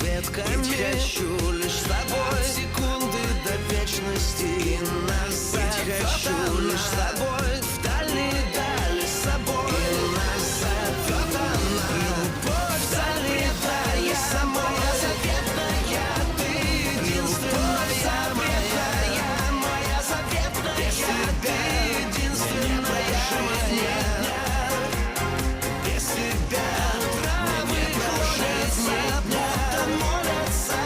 ветками. Быть хочу лишь с тобой, от секунды до вечности и назад. Быть хочу лишь с тобой, в дальние дали с собой и назад. Вот она, любовь залетая самой. Моя заветная, ты единственная моя, моя заветная, без тебя единственная жизнь. Без тебя травы клонятся, будто молятся.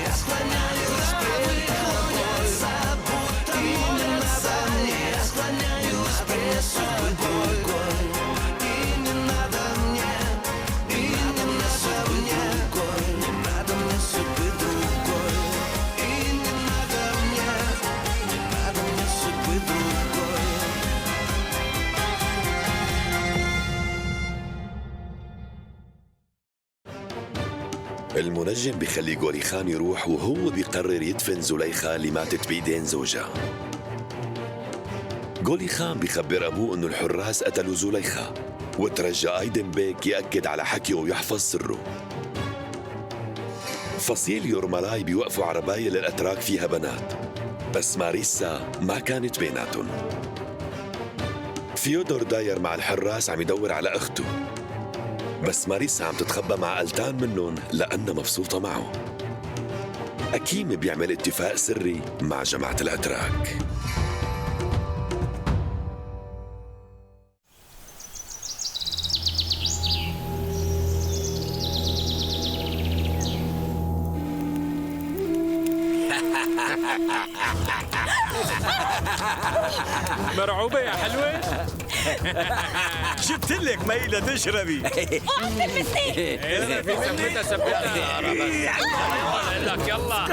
Я склоняюсь перед тобой, будто молятся. Я склоняюсь перед судьбой. И не надо мне, и не надо мне, не надо мне судьбы другой. И не надо мне, не надо мне судьбы другой. المنجم بخلي غوريخان يروح وهو بيقرر يدفن زليخة اللي ماتت بإيدين زوجها. غوريخان بيخبر أبوه إنه الحراس قتلوا زليخة، وترجى أيدن بيك يأكد على حكيه ويحفظ سره. فصيل يورمالاي بيوقفوا عرباية للأتراك فيها بنات، بس ماريسا ما كانت بيناتهم. فيودور داير مع الحراس عم يدور على أخته، بس ماريسا عم تتخبى مع ألتان منهم لأنها مبسوطة معه. أكيم بيعمل اتفاق سري مع جماعة الأتراك. مرعوبة يا حلوة؟ جبت لك مي لتشربي. تلبسني في سميتها سبتها. لك يلا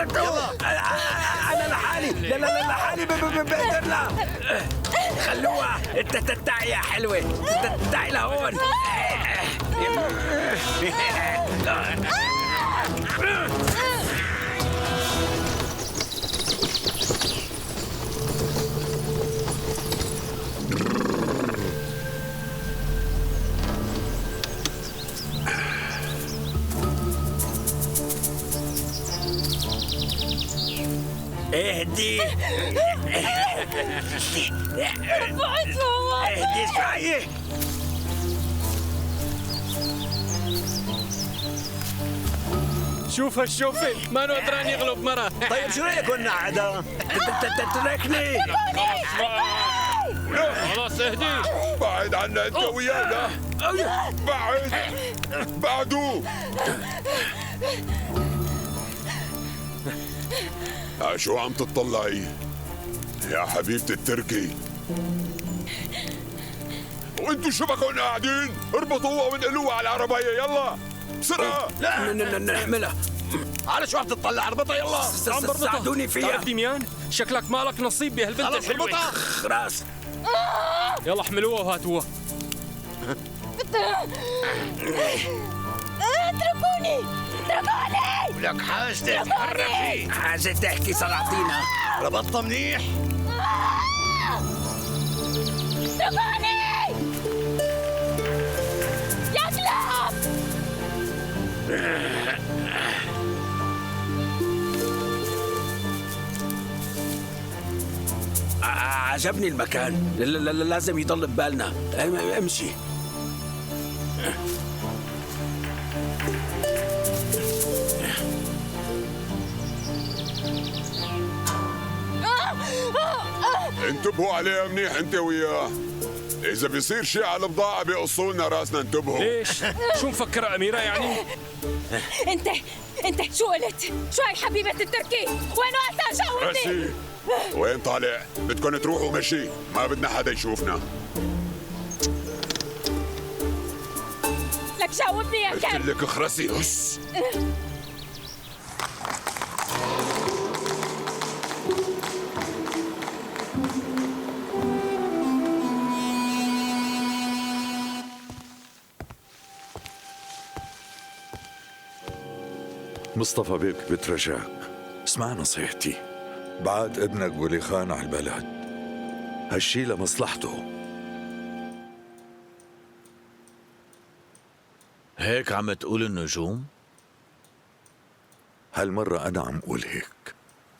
انا لحالي، لا لحالي بقدر لا. خلوها تعي يا حلوة، تعي لهون. اهدي اهدي شوية. شوف هالشوفة ما قدران يغلب مرة. طيب شو رأيك كنا عدا؟ تتركني. خلاص اهدي. بعد عنا انت ويانا. بعدوا. شو عم تطلعي يا حبيبتي التركي؟ وانتوا شو بكون قاعدين؟ اربطوها وانقلوها على العربية يلا بسرعة. لا نحملها. على شو عم تطلع؟ اربطها يلا. عم بربطها. ساعدوني فيها. تعرف دميان شكلك مالك نصيب بهالبنت الحلوة. خلاص يلا احملوها وهاتوها. اتركوني اتركوني. لك حاجة تتحركي. حاجة تحكي صلاطينا. ربطها منيح. اتركوني يا كلاب. عجبني المكان. لازم يضل ببالنا. امشي. انتبهوا عليها منيح انت وياه. اذا بيصير شيء على البضاعة بيقصوا لنا راسنا. انتبهوا. ليش؟ شو مفكرة أميرة يعني؟ انت شو قلت؟ شو هاي حبيبة التركي؟ وينو هسا جاوبني؟ راسي وين طالع؟ بدكم تروحوا مشي، ما بدنا حدا يشوفنا. لك جاوبني يا قلت كلب. لك اخرسي. هس. مصطفى بيك بترجاك، اسمع نصيحتي. بعد ابنك غوليخان على البلد، هالشي لمصلحته. هيك عم تقول النجوم؟ هالمرة أنا عم قول هيك.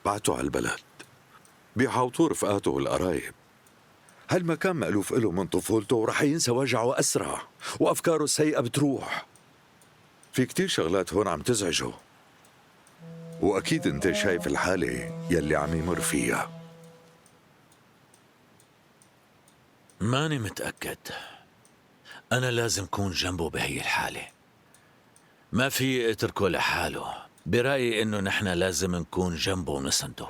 بعتوا على البلد بيحاوطوا رفقاته والقرايب. هالمكان مألوف له من طفولته ورح ينسى وجعه أسرع وأفكاره السيئة بتروح. في كتير شغلات هون عم تزعجه، وأكيد أنت شايف الحالة يلي عم يمر فيها. ماني متأكد. أنا لازم كون جنبه بهي الحالة، ما في اتركه لحاله. برأيي إنه نحن لازم نكون جنبه ونسنده.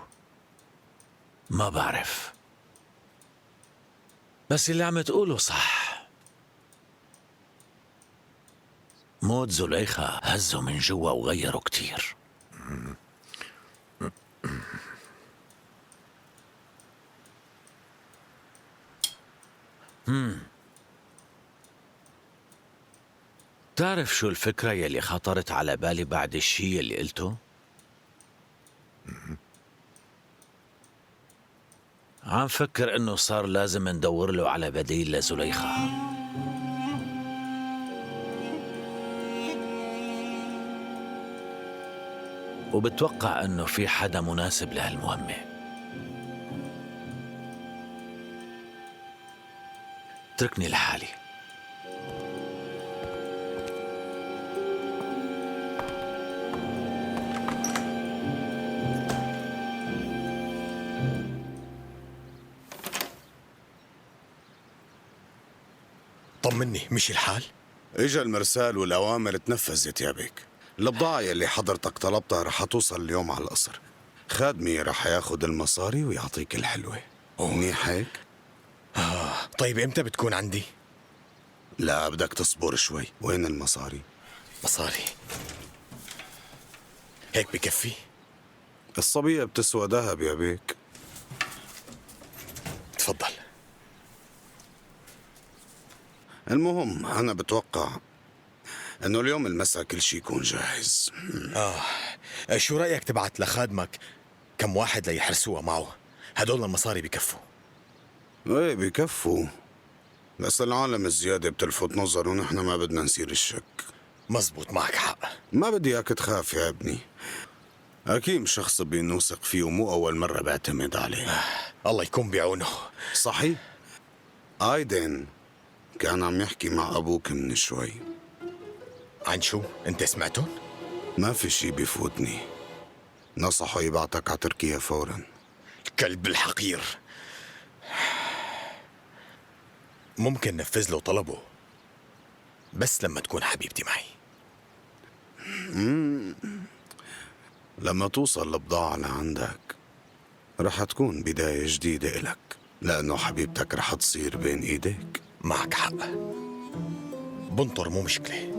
ما بعرف، بس اللي عم تقوله صح. موت زليخة هزه من جوا وغيره كتير. تعرف شو الفكرة يلي خطرت على بالي بعد الشي يلي قلته؟ عم فكر انه صار لازم ندور له على بديل لزليخة. وبتوقع انه في حدا مناسب لهالمهمة. اتركني لحالي. طمني، مشي الحال؟ اجا المرسال والاوامر تنفذت يا بيك. البضاعة اللي حضرتك طلبتها رح توصل اليوم على القصر. خادمي رح ياخد المصاري ويعطيك الحلوة. منيح هيك؟ طيب امتى بتكون عندي؟ لا بدك تصبر شوي. وين المصاري؟ مصاري هيك بكفي؟ الصبية بتسوى ذهب يا بيك. تفضل. المهم أنا بتوقع إنه اليوم المساء كل شي يكون جاهز. شو رأيك تبعت لخادمك كم واحد ليحرسوها معه؟ هدول المصاري بكفوا. ايه بكفوا، بس العالم الزيادة بتلفت نظر ونحن ما بدنا نصير الشك. مزبوط، معك حق. ما بدي اياك تخاف يا ابني. أكيم شخص بنوثق فيه ومو أول مرة بعتمد عليه. الله يكون بعونه. صحيح. آيدن كان عم يحكي مع أبوك من شوي. عن شو؟ أنت سمعتون؟ ما في شي بيفوتني. نصحه يبعتك على تركيا فورا. الكلب الحقير. ممكن نفذ له طلبه بس لما تكون حبيبتي معي. لما توصل البضاعة لعندك رح تكون بداية جديدة إلك، لأنه حبيبتك رح تصير بين إيديك. معك حق، بنطر مو مشكلة.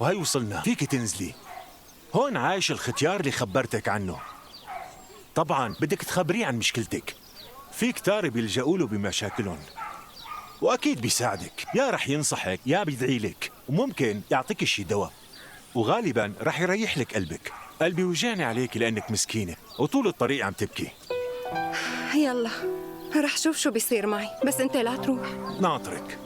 وهي وصلنا. فيك تنزلي. هون عايش الختيار اللي خبرتك عنه. طبعا بدك تخبريه عن مشكلتك. في كتار بيلجأوا له بمشاكلهم، واكيد بيساعدك. يا رح ينصحك يا بيدعي لك، وممكن يعطيك شي دواء، وغالبا رح يريح لك قلبك. قلبي وجعني عليك لانك مسكينه وطول الطريق عم تبكي. يلا رح شوف شو بيصير معي، بس انت لا تروح. ناطرك.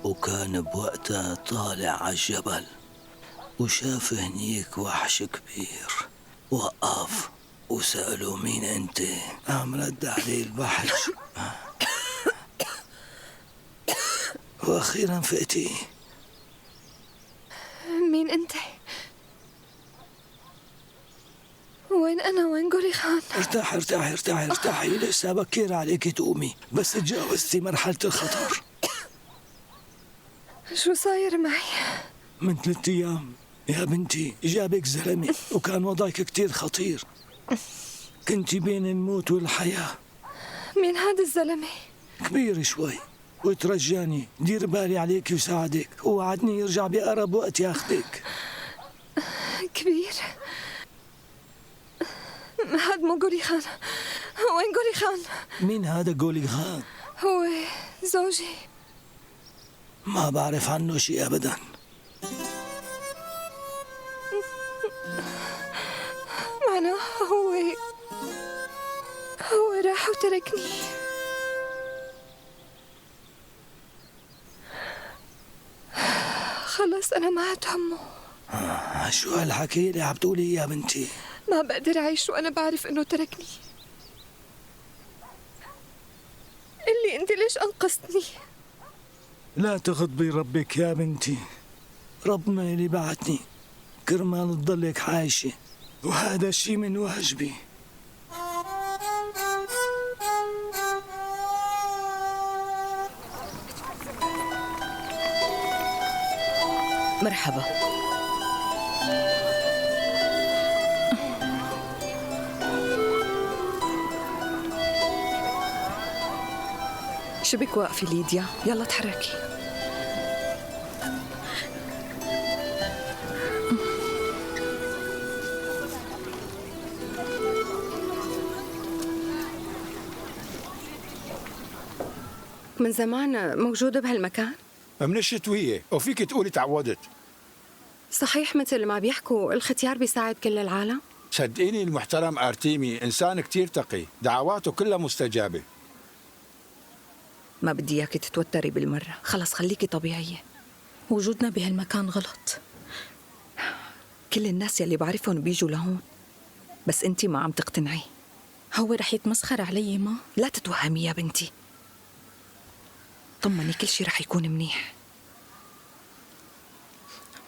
وكان بوقتها طالع عالجبل وشاف هنيك وحش كبير. وقف وسأله مين انت؟ قام رد عليه الوحش واخيرا فقتي. مين انت؟ وين انا؟ وين قولي خان؟ ارتاحي ارتاحي ارتاحي ارتاحي، لسه بكير عليك تقومي، بس تجاوزتي مرحلة الخطر. شو صاير معي؟ من 3 أيام يا بنتي جابك زلمة وكان وضعك كتير خطير. كنتي بين الموت والحياة. مين هذا الزلمة؟ كبير شوي وترجاني دير بالي عليك وساعدك، ووعدني يرجع بأقرب وقت ياخدك. كبير؟ هاد مو قولي خان، وين قولي خان؟ مين هذا قولي خان؟ هو زوجي. ما بعرف عنه شيء أبدا. معناه هو راح وتركني. خلص أنا ما أتهمه. شو هالحكي اللي عم تقولي يا بنتي؟ ما بقدر أعيش وأنا بعرف إنه تركني. قلي أنت ليش أنقذتني؟ لا تغضبي ربك يا بنتي. ربنا اللي بعتني كرمال تضلك عايشة، وهذا الشي من واجبي. مرحبا. شو بك واقفة ليديا؟ يلا تحركي. من زمان موجودة بهالمكان؟ من الشتوية، وفيك تقولي تعودت. صحيح مثل ما بيحكوا الختيار بيساعد كل العالم؟ صدقيني المحترم أرتيمي إنسان كتير تقي، دعواته كلها مستجابة. ما بدي اياكي تتوتري بالمرة، خلص خليكي طبيعية. وجودنا بهالمكان غلط. كل الناس يلي بعرفهم بيجوا لهون، بس انتي ما عم تقتنعي. هو رح يتمسخر علي ما؟ لا تتوهمي يا بنتي، طمني كل شي رح يكون منيح.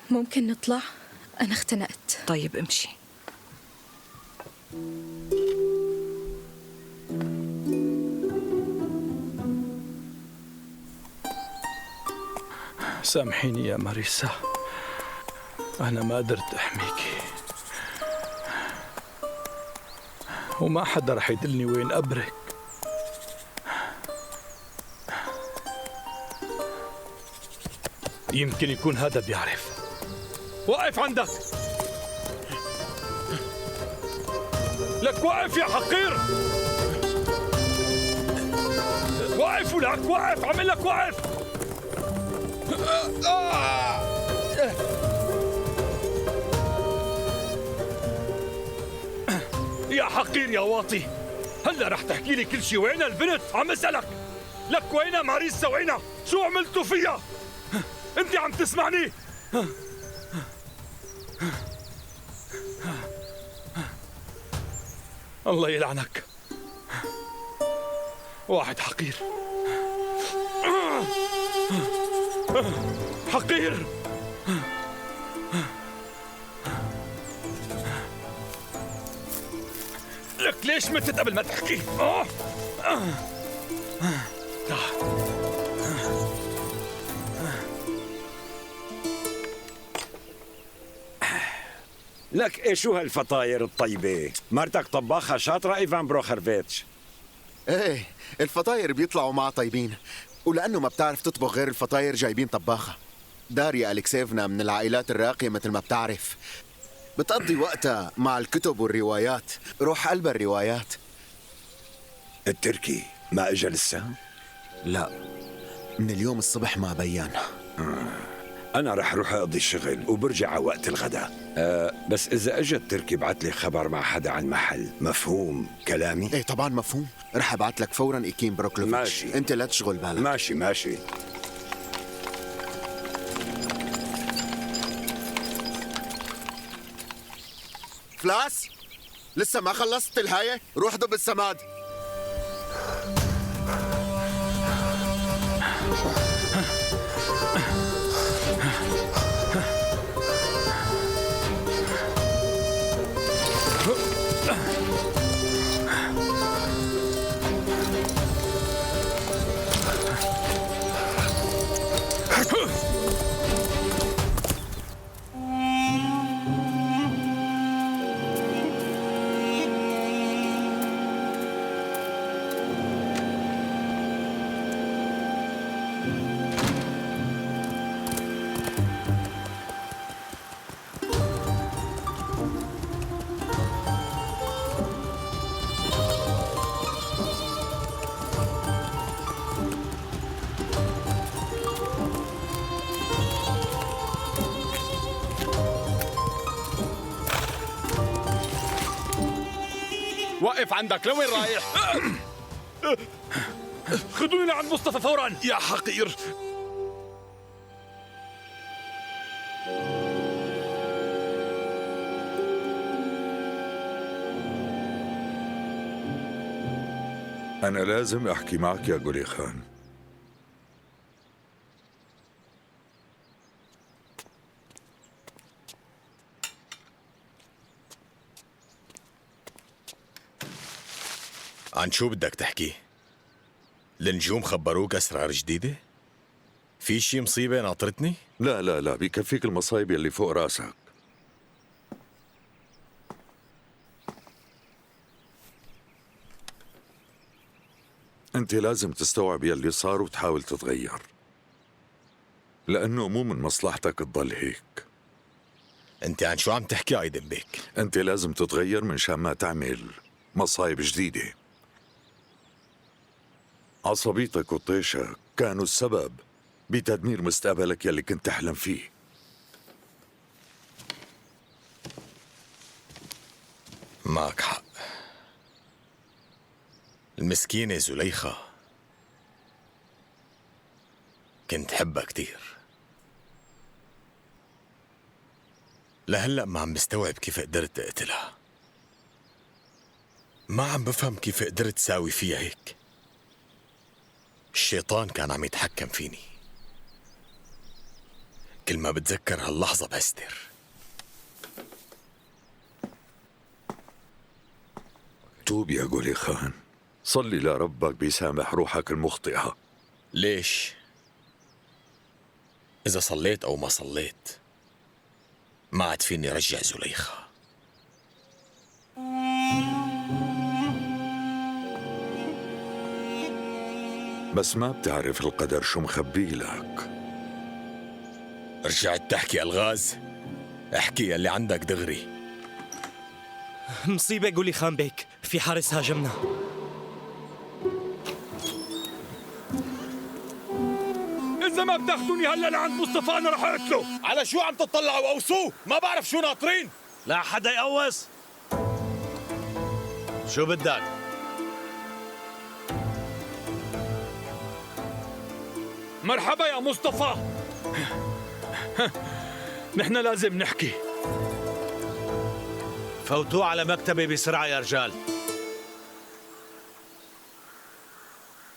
ممكن نطلع؟ أنا اختنقت. طيب امشي. سامحيني يا ماريسا، أنا ما قدرت أحميكي، وما حدا رح يدلني وين أبرك. يمكن يكون هذا بيعرف. وقف عندك، لك وقف يا حقير. وقف ولك وقف، عمل لك وقف. يا حقير يا واطي، هلا رح تحكي لي كل شيء. وينها البنت؟ عم اسألك، لك وينها ماريسا؟ وينها؟ شو عملتوا فيها؟ انت عم تسمعني؟ الله يلعنك، واحد حقير. حقير. لك ليش متت قبل ما تحكي؟ لك ايه شو هالفطاير الطيبة؟ مرتك طباخة شاطرة ايفان بروخرفيتش. ايه الفطاير بيطلعوا معها طيبين، ولأنه ما بتعرف تطبخ غير الفطاير جايبين طباخة. داريا أليكسيفنا من العائلات الراقية مثل ما بتعرف، بتقضي وقتها مع الكتب والروايات، روح قلب الروايات. التركي ما اجى لسه؟ لا، من اليوم الصبح ما بين. أنا رح أروح أقضي الشغل وبرجع على وقت الغداء. بس إذا أجى التركي بعت لي خبر مع حدا عن محل، مفهوم كلامي؟ إيه طبعا مفهوم، رح أبعت لك فورا إيكيم بروكلوفيتش. ماشي، أنت لا تشغل بالك. ماشي ماشي. فلاس، لسه ما خلصت الهاية؟ روح ضب السماد. وقف عندك، لوين رايح؟ خذوني لعند مصطفى فورا يا حقير. أنا لازم أحكي معك يا قولي خان. عن شو بدك تحكي؟ النجوم خبروك أسرار جديدة؟ في شي مصيبة ناطرتني؟ لا لا لا، بيكفيك المصايب يلي فوق راسك. انت لازم تستوعب يلي صار وتحاول تتغير، لأنه مو من مصلحتك تضل هيك. انت عن شو عم تحكي ايدن بيك؟ انت لازم تتغير منشان ما تعمل مصايب جديدة. عصبيتك وطيشك كانوا السبب بتدمير مستقبلك يلي كنت تحلم فيه. معك حق. المسكينة زليخة كنت حبها كتير. لهلأ ما عم بستوعب كيف قدرت أقتلها. ما عم بفهم كيف قدرت ساوي فيها هيك. الشيطان كان عم يتحكم فيني. كل ما بتذكر هاللحظة بهستر. توب يا قولي خان، صلي لربك بيسامح روحك المخطئة. ليش؟ إذا صليت أو ما صليت ما عاد فيني رجع زليخة. بس ما بتعرف القدر شو مخبي لك. رجعت تحكي ألغاز؟ احكي يلي عندك دغري. مصيبة قولي خان بيك، في حارس هاجمنا. إذا ما بتاخذوني هلا لعند مصطفى أنا رح أقتله. على شو عم تطلعوا أوصوه؟ ما بعرف شو ناطرين. لا حدا يقوص. شو بدك؟ مرحبا يا مصطفى. نحن لازم نحكي. فوتوه على مكتبي بسرعة يا رجال.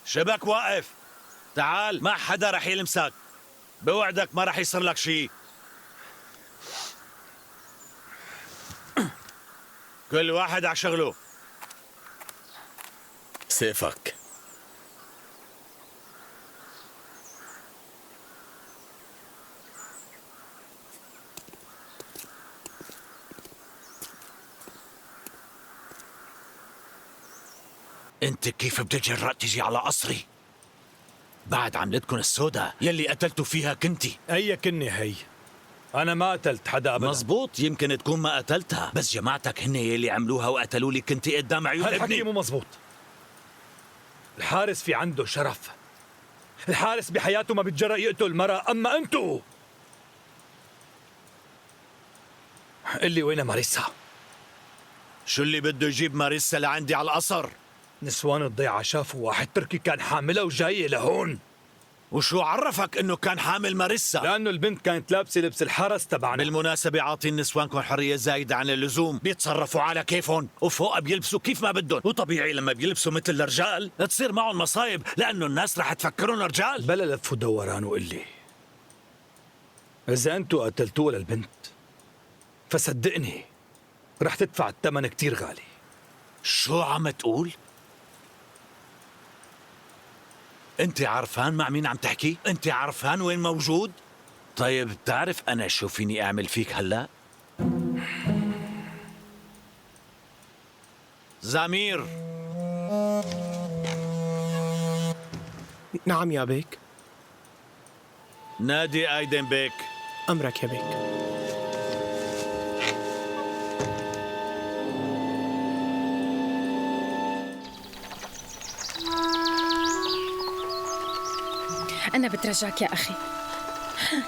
شبك واقف. تعال، ما حدا رح يلمسك. بوعدك ما رح يصير لك شيء. كل واحد على شغله. سيفك. انت كيف بتجرأ تجي على قصري؟ بعد عملتكن السوداء يلي قتلتوا فيها كنتي. أي كني هي؟ أنا ما قتلت حدا أبدا. مزبوط، يمكن تكون ما قتلتها، بس جماعتك هن يلي عملوها وقتلوا لي كنتي قدام عيون ابني. هالحكي مو مزبوط. الحارس في عنده شرف. الحارس بحياته ما بيتجرأ يقتل مرة، أما أنتو اللي وين ماريسا؟ شو اللي بده يجيب ماريسا لعندي على القصر؟ نسوان الضيعة شافوا واحد تركي كان حاملها وجاية لهون. وشو عرفك انه كان حامل ماريسا؟ لانه البنت كانت لابسه لبس الحرس تبعنا. بالمناسبة عاطين نسوانكم حرية زايدة عن اللزوم، بيتصرفوا على كيفهم وفوق بيلبسوا كيف ما بدهم، وطبيعي لما بيلبسوا مثل الرجال تصير معهم مصايب لانه الناس رح تفكرهم رجال. بلا لف ودوران وقلي اذا انتوا قتلتوها للبنت فصدقني رح تدفع الثمن كتير غالي. شو عم تقول؟ انت عارفان مع مين عم تحكي؟ انت عارفان وين موجود؟ طيب بتعرف انا شو فيني اعمل فيك هلا؟ زمير. نعم يا بيك. نادي ايدن بيك. امرك يا بيك. أنا بترجاك يا أخي،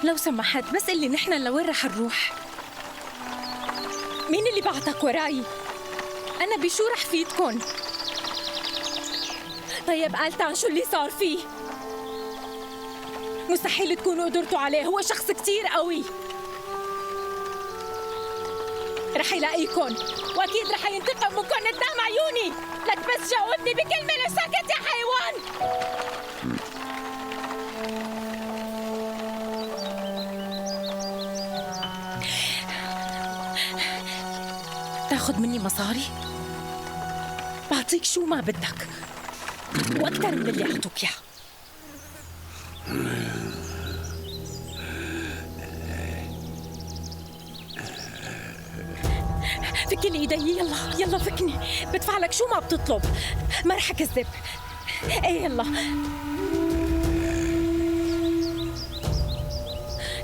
لو سمحت بس قلي نحن لوين رح نروح؟ مين اللي بعتك وراي؟ أنا بشو رح فيدكن؟ طيب ألتان شو اللي صار فيه؟ مستحيل تكونوا قدرتوا عليه، هو شخص كتير قوي. رح يلاقيكن وأكيد رح ينتقم منكن قدام عيوني. لك بس جاوبني بكلمة لو ساكت يا حيوان. تاخد مني مصاري؟ بعطيك شو ما بدك وأكثر من اللي أعطوك إياه. فكني ايدي، يلا يلا فكني، بدفع لك شو ما بتطلب، ما رح اكذب. ايه يلا.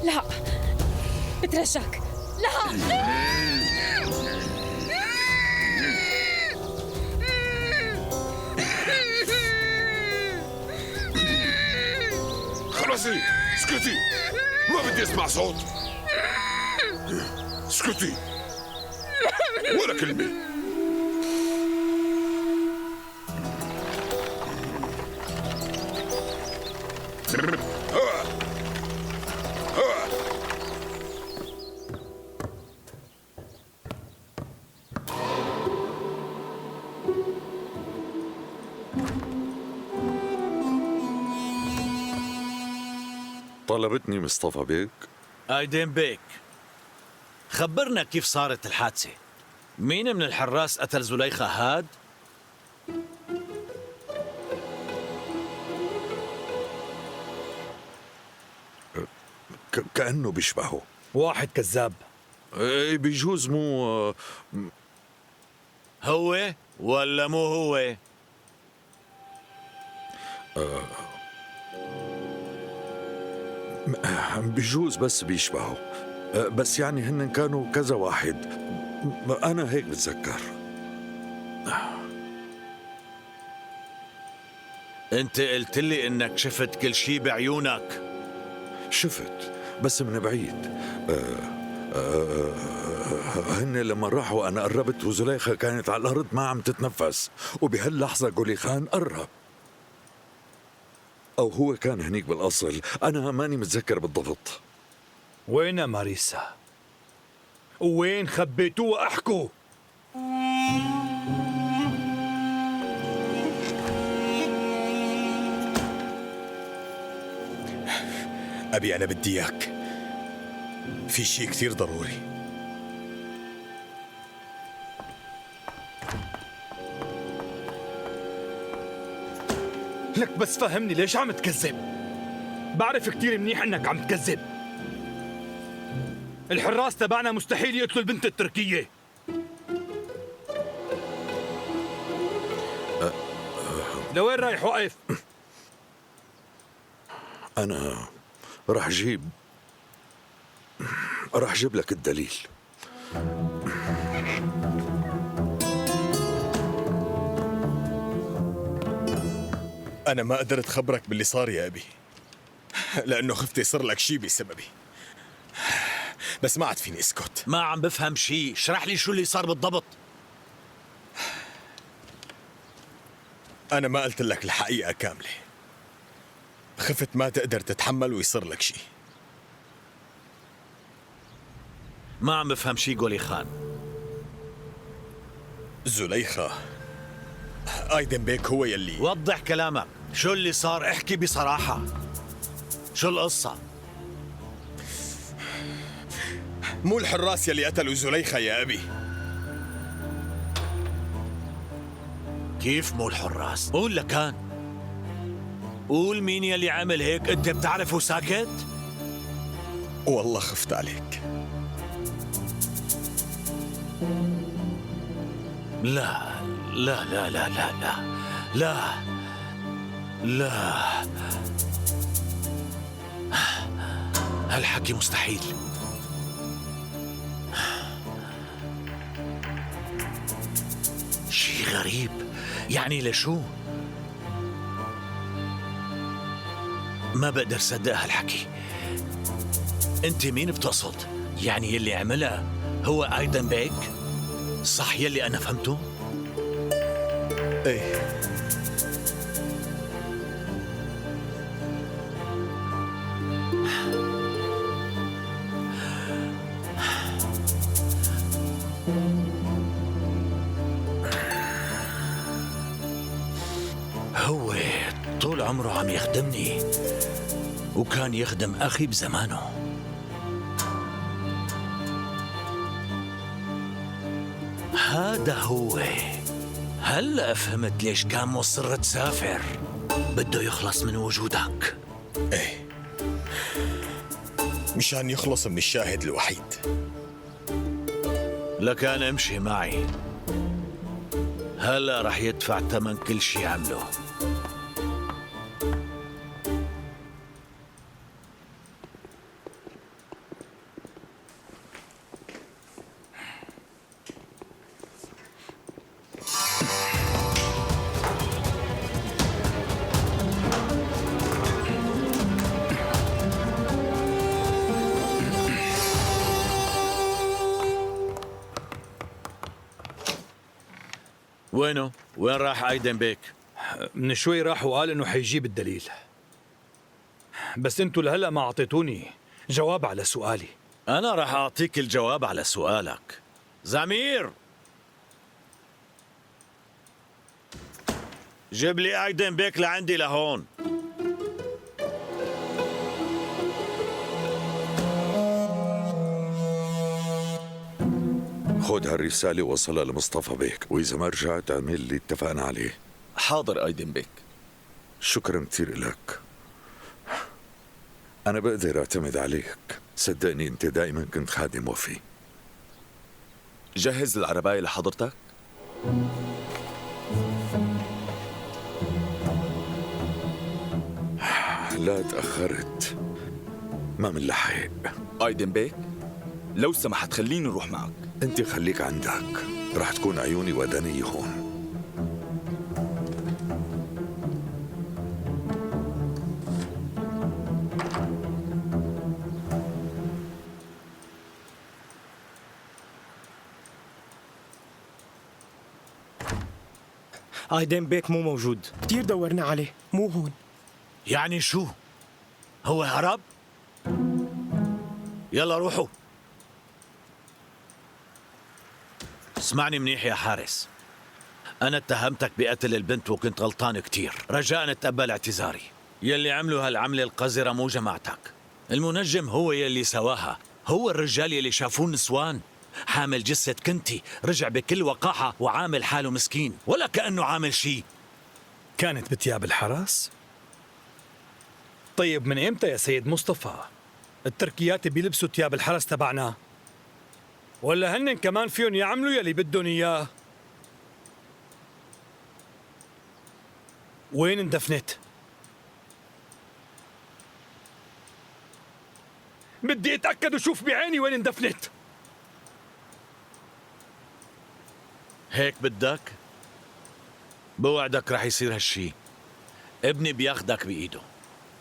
لا بترجاك، لا. خلصي، اسكتي، ما بدي اسمع صوت. اسكتي ولا كلمة. طلبتني مصطفى بيك. آيدن بيك، خبرنا كيف صارت الحادثة. مين من الحراس قتل زليخة هاد؟ كأنه بيشبهه. واحد كذاب. ايه بيجوز مو هو ولا مو هو؟ بيجوز بس بيشبهه، بس يعني هن كانوا كذا واحد، أنا هيك بتذكر. أنت قلت لي إنك شفت كل شي بعيونك. شفت بس من بعيد. هن لما راحوا أنا قربت وزليخة كانت على الأرض ما عم تتنفس، وبهاللحظة قولي خان قرب، أو هو كان هنيك بالأصل، أنا ماني متذكر بالضبط. وين ماريسا؟ وين خبيتوه؟ احكوا. أبي أنا بدي إياك في شيء كثير ضروري. لك بس فهمني ليش عم تكذب؟ بعرف كتير منيح انك عم تكذب. الحراس تبعنا مستحيل يقتلوا البنت التركية. لوين رايح واقف؟ أنا راح أجيب لك الدليل. أنا ما قدرت خبرك باللي صار يا أبي، لأنه خفت يصير لك شي بسببي، بس ما عاد فيني اسكت. ما عم بفهم شي، اشرح لي شو اللي صار بالضبط. أنا ما قلت لك الحقيقة كاملة، خفت ما تقدر تتحمل ويصير لك شي. ما عم بفهم شي قولي خان. زليخة، آيدن بيك هو يلي. وضح كلامك، شو اللي صار؟ احكي بصراحة، شو القصة؟ مو الحراس يلي قتلوا زليخة يا أبي. كيف مو الحراس؟ قول لكان، قول مين يلي عمل هيك، انت بتعرفه ساكت؟ والله خفت عليك. لا لا لا لا لا لا لا لا، هالحكي مستحيل. شي غريب، يعني لشو؟ ما بقدر صدق هالحكي. انت مين بتقصد؟ يعني يلي عملها هو آيدن بيك؟ صح يلي أنا فهمته؟ ايه هو طول عمره عم يخدمني وكان يخدم أخي بزمانه. هذا هو. هلأ فهمت ليش كان مصر تسافر. بده يخلص من وجودك. ايه، مشان يخلص من الشاهد الوحيد. لكان امشي معي. هلأ رح يدفع ثمن كل شي عمله. وينه؟ وين راح أيدن بيك؟ من شوي راح وقال انه حيجيب الدليل، بس انتوا لهلا ما اعطيتوني جواب على سؤالي. أنا راح أعطيك الجواب على سؤالك. زمير، جيب لي أيدن بيك لعندي لهون. خذ هالرسالة وصلها لمصطفى بيك، وإذا ما رجعت اعمل اللي اتفقنا عليه. حاضر أيدن بيك. شكرا كثير لك. أنا بقدر أعتمد عليك، صدقني أنت دائما كنت خادم وفي. جهز العرباية لحضرتك. لا تأخرت، ما منلحق. أيدن بيك، لو سمحت خليني نروح معك. أنت خليك عندك، رح تكون عيوني ودني هون. ايدن بيك مو موجود، كتير دورنا عليه، مو هون. يعني شو؟ هو هرب؟ يلا روحوا. اسمعني منيح يا حارس، أنا اتهمتك بقتل البنت وكنت غلطان كتير. رجاء تقبل اعتذاري. يلي عملوا هالعملة القذرة مو جماعتك. المنجم هو يلي سواها. هو الرجال يلي شافوه نسوان حامل جثة كنتي، رجع بكل وقاحة وعامل حاله مسكين ولا كأنه عامل شي. كانت بتياب الحرس؟ طيب من امتى يا سيد مصطفى التركيات بيلبسوا تياب الحرس تبعنا؟ ولا هن كمان فيهم يعملوا يلي بدهم اياه؟ وين اندفنت؟ بدي اتاكد وشوف بعيني وين اندفنت. هيك بدك؟ بوعدك رح يصير هالشي. ابني بياخدك بإيده.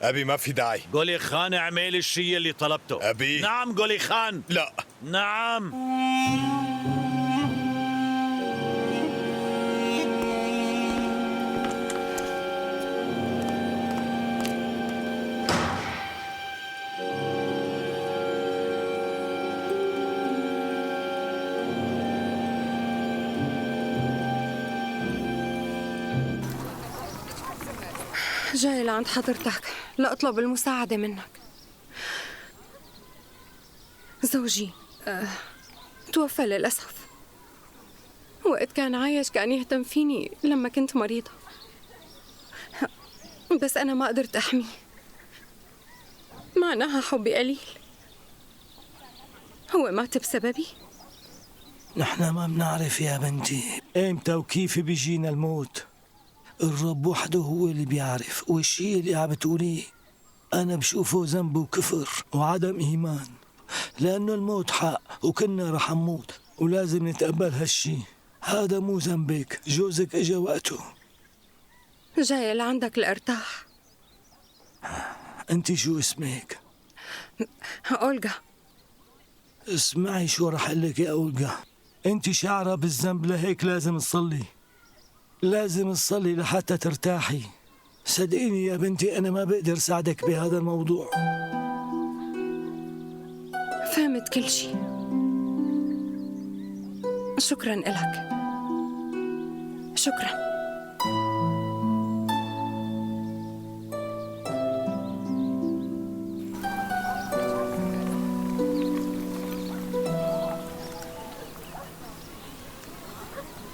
أبي ما في داعي. قولي خان اعمل الشي اللي طلبته. أبي. نعم قولي خان. لا. نعم. جاي لعند حضرتك لأطلب المساعدة منك. زوجي توفى للأسف. وقت كان عايش كان يهتم فيني لما كنت مريضة، بس أنا ما قدرت أحميه. معناها حبي قليل. هو مات بسببي. نحن ما بنعرف يا بنتي ايمتى وكيف بيجينا الموت. الرب وحده هو اللي بيعرف، والشيء اللي عم بتقوليه أنا بشوفه ذنب وكفر وعدم إيمان، لأنه الموت حق وكنا رح نموت ولازم نتقبل هالشي. هذا مو ذنبك، جوزك إجا وقته. جاي لعندك لأرتاح. أنت شو اسمك؟ أولغا. اسمعي شو رح أقول لك يا أولغا، أنت شاعرة بالذنب لهيك لازم تصلي. لازم تصلي لحتى ترتاحي. صدقيني يا بنتي أنا ما بقدر ساعدك بهذا الموضوع. فهمت كل شيء. شكرا إلك. شكرا.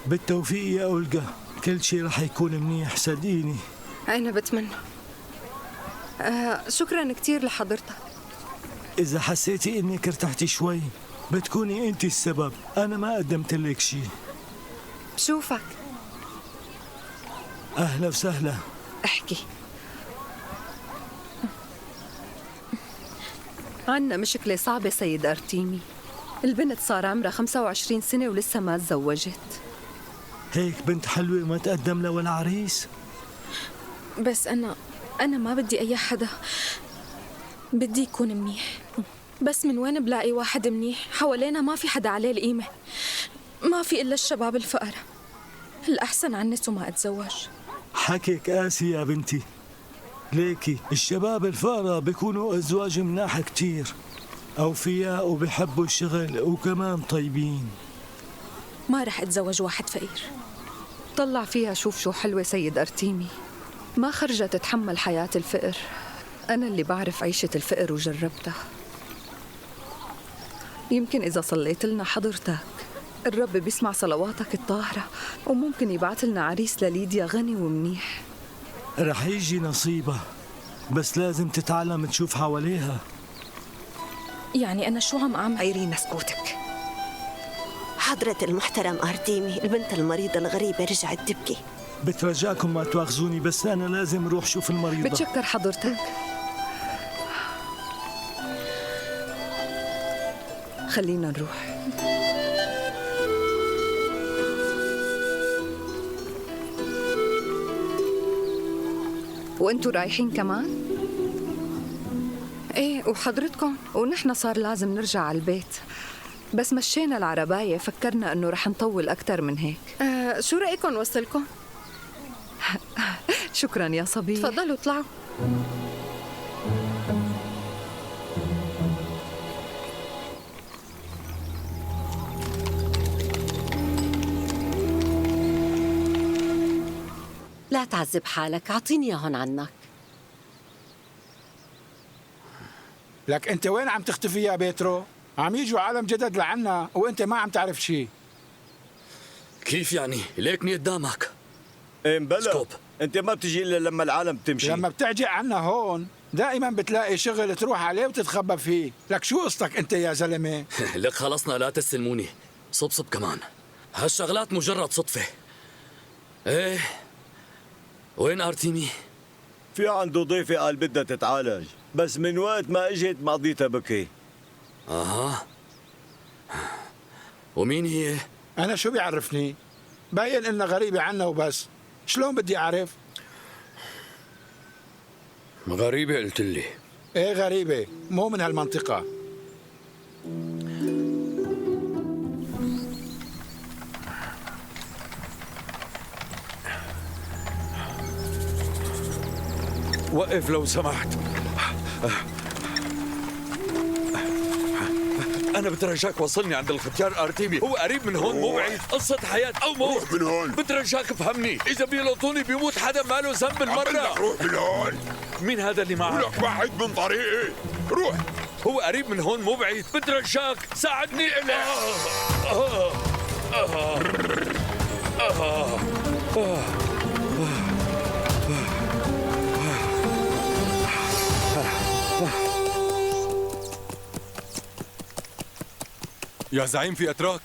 بالتوفيق يا أولجا، كل شيء رح يكون منيح صدقيني. أنا بتمنى. شكرا كتير لحضرتك. إذا حسيتي إنك ارتحتي شوي بتكوني أنت السبب، أنا ما قدمت لك شيء. بشوفك. أهلا وسهلا. احكي. عنا مشكلة صعبة سيد أرتيمي. البنت صار عمرها 25 سنة ولسه ما تزوجت. هيك بنت حلوة ما تقدم لها ولا عريس؟ بس أنا ما بدي أي حدا، بدي يكون منيح. بس من وين بلاقي واحد منيح؟ حوالينا ما في حدا عليه القيمة، ما في إلا الشباب الفقراء. الأحسن عنس وما أتزوج. حكيك قاسي يا بنتي. ليكي الشباب الفقراء بيكونوا أزواج مناح كتير، أوفياء وبيحبوا الشغل وكمان طيبين. ما رح أتزوج واحد فقير. طلع فيها شوف شو حلوة سيد أرتيمي، ما خرجت تتحمل حياة الفقر. أنا اللي بعرف عيشة الفقر وجربتها. يمكن إذا صليت لنا حضرتك الرب بيسمع صلواتك الطاهرة، وممكن يبعث لنا عريس لليديا غني ومنيح. رح يجي نصيبة، بس لازم تتعلم تشوف حواليها. يعني أنا شو عم أعمل؟ عيرينا سكوتك. حضرة المحترم أرتيمي، البنت المريضة الغريبة رجعت تبكي. بترجاكم ما تواخذوني، بس أنا لازم أروح شوف المريضة. بتشكر حضرتك. خلينا نروح. وانتوا رايحين كمان؟ ايه وحضرتكم؟ ونحن صار لازم نرجع على البيت، بس مشينا العرباية فكرنا انه رح نطول اكتر من هيك. شو رأيكم وصلكم؟ شكرا يا صبي. تفضلوا اطلعوا. لا تعذب حالك، أعطيني إياهن عنك. لك أنت وين عم تختفي يا بيترو؟ عم يجوا عالم جدد لعنا وأنت ما عم تعرف شيء. كيف يعني؟ ليكني قدامك. إيه بلا أنت ما بتجي إلا لما العالم تمشي. لما بتعجق عنا هون دائما بتلاقي شغل تروح عليه وتتخبى فيه. لك شو قصتك أنت يا زلمة؟ لك خلصنا لا تستلموني. صبصب كمان، هالشغلات مجرد صدفة. ايه وين أرتيمي؟ في عنده ضيفة قال بدها تتعالج، بس من وقت ما اجت مقضيتها بكي. اها، ومين هي؟ أنا شو بيعرفني؟ باين إنها غريبة عنا وبس. شلون بدي أعرف؟ غريبة قلت لي. إيه غريبة، مو من هالمنطقة. وقف لو سمحت. أنا بترجاك وصلني عند الختيار أرتيمي، هو قريب من هون مو بعيد، قصة حياة أو موت. روح من هون. بترجاك فهمني، إذا بيلقطوني بيموت حدا ما له ذنب المرة. روح من هون. مين هذا اللي معك؟ لك بعد من طريقي، روح. هو قريب من هون مو بعيد، بترجاك ساعدني إليه. يا زعيم في أتراك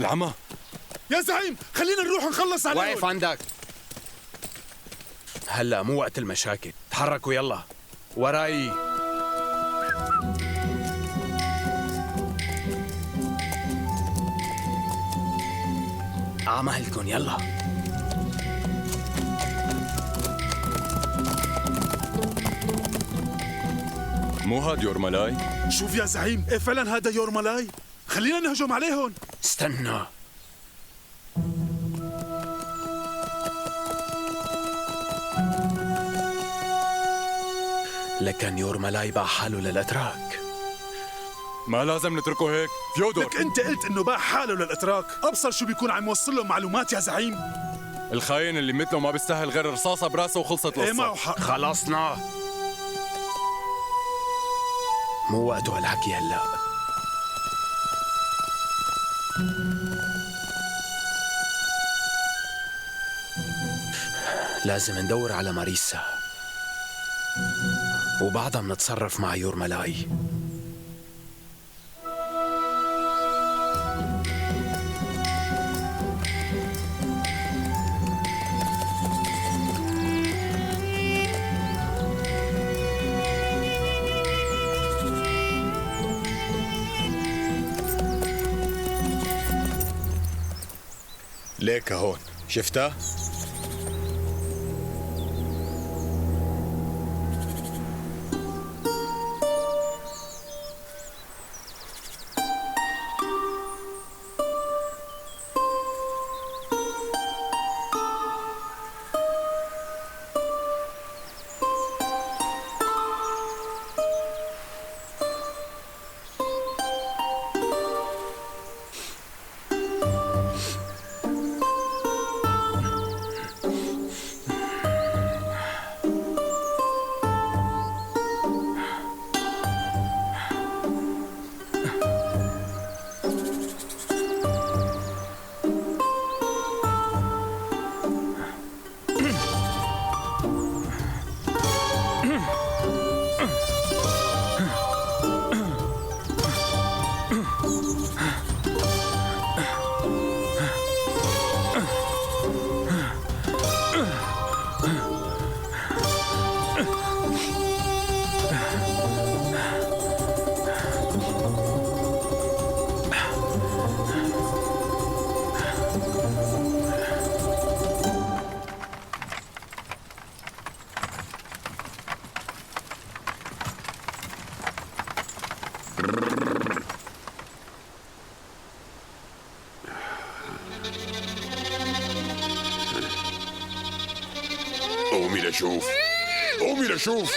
العمى. يا زعيم خلينا نروح نخلص عليهم. واقف عندك. هلا مو وقت المشاكل، تحركوا يلا وراي. عمهلكن يلا. مو هاد يورمالاي؟ شوف يا زعيم، إيه فعلا هذا يورمالاي. خلينا نهجم عليهم. استنى. لكن يورمالاي باع حاله للأتراك. ما لازم نتركه هيك فيودور. لك انت قلت انه باع حاله للاتراك، ابصر شو بيكون عم يوصل لهم معلومات يا زعيم. الخاين اللي مثله ما بيستاهل غير رصاصة براسه وخلصت القصة. ايه معه حق. خلصنا، مو وقته هالحكي هلا. لازم ندور على ماريسا وبعدها منتصرف مع يورمالاي. ليك هون، شفتها؟ قومي لشوف، قومي لشوف.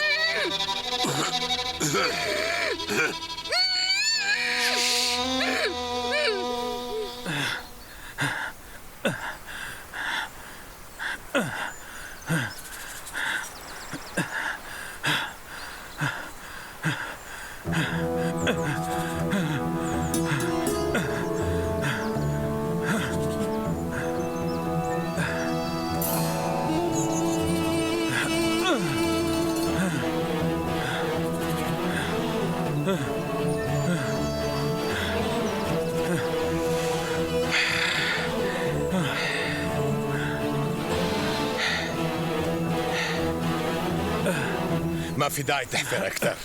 ما في داعي تحفر أكثر،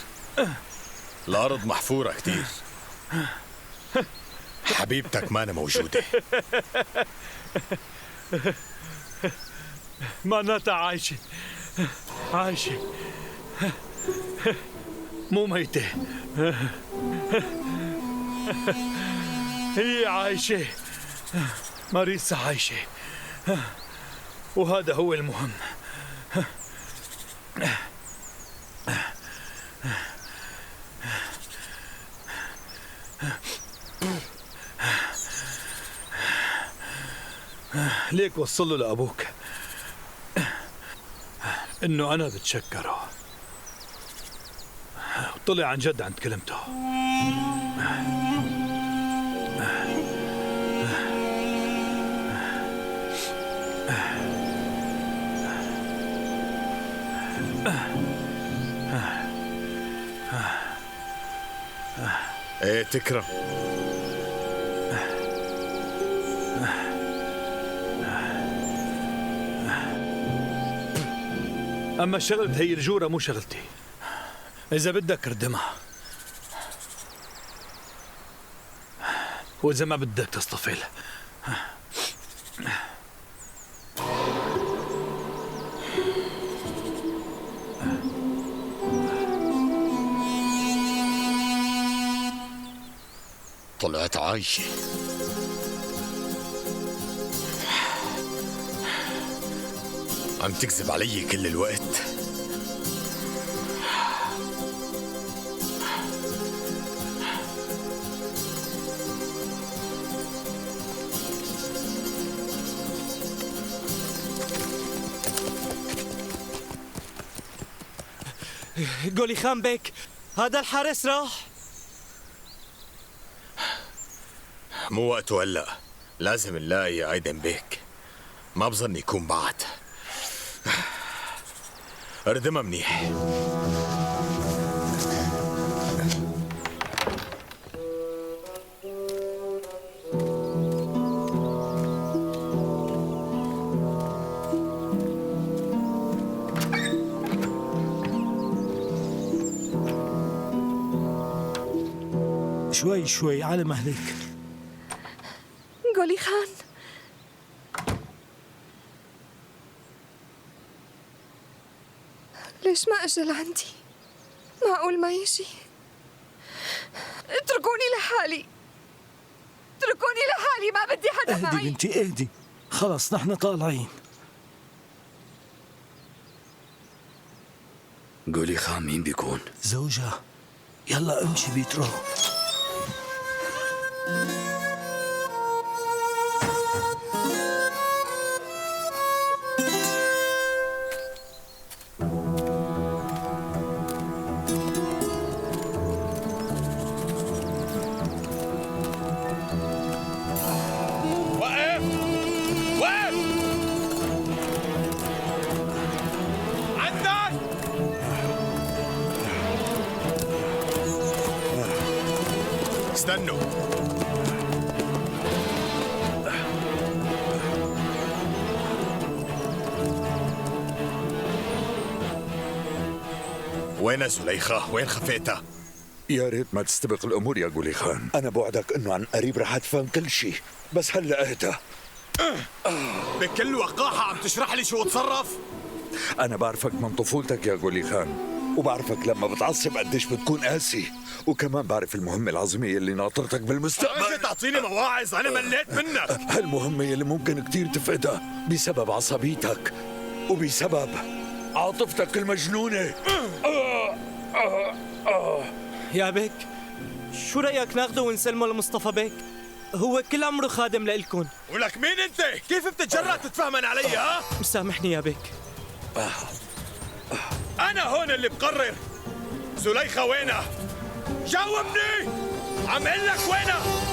الأرض محفورة كتير. حبيبتك مانا موجودة. معناتها عايشة، عايشة مو ميتة، هي عايشة. ماريسا عايشة، وهذا هو المهم. ليك وصله لأبوك إنه أنا بتشكره، طلع عن جد عند كلمته. ايه تكرم. أما شغلة هي الجورة مو شغلتي، إذا بدك ردمها، وإذا ما بدك تصطفل. طلعت عايشة. عم تكذب علي كل الوقت. قولي خان بيك، هذا الحارس راح. مو وقته هلا، لازم نلاقي ايدن بيك. ما بظن يكون بعد. اردمها منيح. شوي شوي على مهلك. قولي خان، ليش ما أجل عندي؟ معقول ما يجي؟ اتركوني لحالي، اتركوني لحالي، ما بدي حدا اهدي معي. بنتي اهدي، خلص نحن طالعين. قولي خان مين بيكون؟ زوجها. يلا امشي بيترو. استنوا. وين زليخة؟ وين خفيتها؟ يا ريت ما تستبق الامور يا قولي خان، انا بوعدك انه عن قريب رح اتفهم كل شيء، بس هلا اهدى. بكل وقاحة عم تشرح لي شو اتصرف؟ انا بعرفك من طفولتك يا قولي خان، وبعرفك لما بتعصب قديش بتكون قاسي، وكمان بعرف المهمة العظيمة اللي ناطرتك بالمستقبل. اجي تعطيني مواعظ، انا مليت منك. هالمهمة اللي ممكن كتير تفقدها بسبب عصبيتك وبسبب عاطفتك المجنونة. يا بيك، شو رأيك ناخده ونسلمه لمصطفى بيك؟ هو كل عمره خادم لإلكن. ولك مين انت؟ كيف بتتجرأ تتفهمن علي ها؟ مسامحني يا بيك. أنا هون اللي بقرر. زليخة وينها؟ جاوبني! عم قلك وينها؟